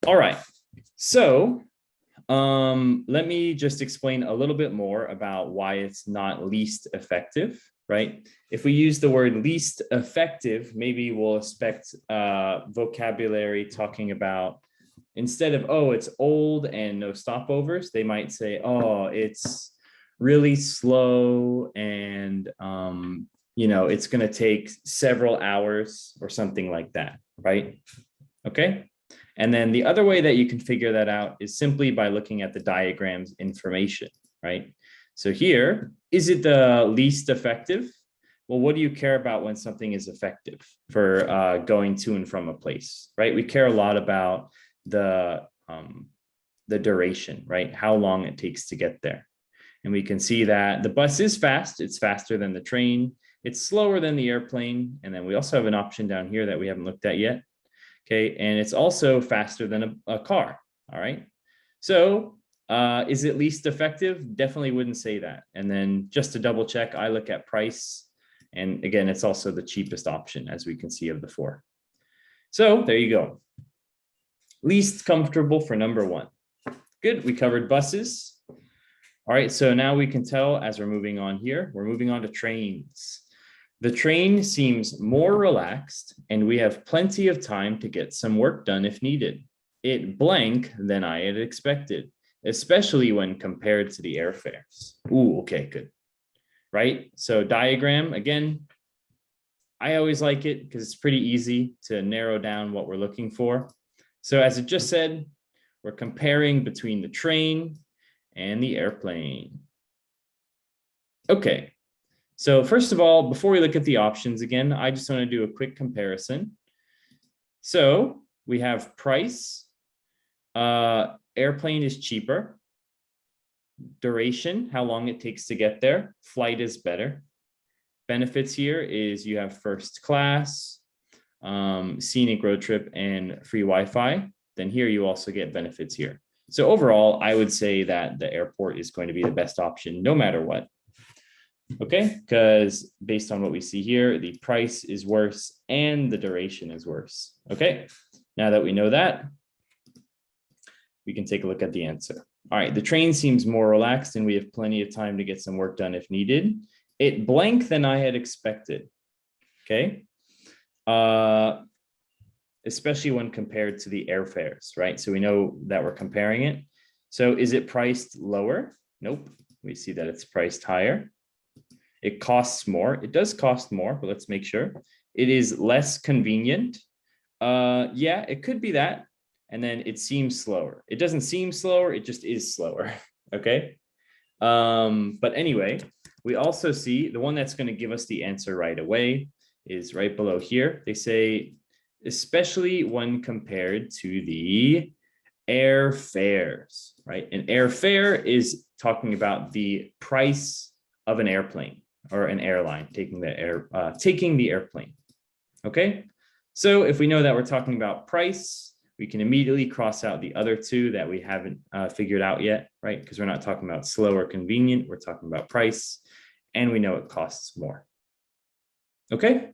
All right, so let me just explain a little bit more about why it's not least effective, right? If we use the word least effective, maybe we'll expect vocabulary talking about, instead of, oh, it's old and no stopovers, they might say, oh, it's really slow and, it's going to take several hours or something like that, right? Okay. And then the other way that you can figure that out is simply by looking at the diagram's information, right? So here, is it the least effective? Well, what do you care about when something is effective for going to and from a place, right? We care a lot about the duration, right? How long it takes to get there. And we can see that the bus is fast. It's faster than the train. It's slower than the airplane. And then we also have an option down here that we haven't looked at yet. Okay, and it's also faster than a car. All right. So is it least effective? Definitely wouldn't say that. And then just to double check, I look at price. And again, it's also the cheapest option, as we can see, of the four. So there you go. Least comfortable for number one. Good, we covered buses. All right, so now we can tell as we're moving on here, we're moving on to trains. The train seems more relaxed and we have plenty of time to get some work done if needed. It blank than I had expected, especially when compared to the airfares. Ooh, okay, good. Right? So diagram, again, I always like it because it's pretty easy to narrow down what we're looking for. So as it just said, we're comparing between the train and the airplane. Okay. So first of all, before we look at the options again, I just want to do a quick comparison. So we have price, airplane is cheaper, duration, how long it takes to get there, flight is better. Benefits here is you have first class, scenic road trip, and free Wi-Fi. Then here you also get benefits here. So overall, I would say that the airport is going to be the best option no matter what. Okay, because based on what we see here, the price is worse and the duration is worse. Okay, now that we know that, we can take a look at the answer. All right, the train seems more relaxed and we have plenty of time to get some work done if needed. It blank than I had expected. Okay, especially when compared to the airfares, right? So we know that we're comparing it. So is it priced lower? Nope, we see that it's priced higher. It costs more. It does cost more, but let's make sure. It is less convenient. Yeah, it could be that. And then it seems slower. It doesn't seem slower. It just is slower. Okay. But anyway, we also see the one that's going to give us the answer right away is right below here. They say, especially when compared to the airfares, right? An airfare is talking about the price of an airplane or an airline taking the airplane. Okay, so if we know that we're talking about price, we can immediately cross out the other two that we haven't figured out yet, right? Because we're not talking about slow or convenient, we're talking about price, and we know it costs more. Okay,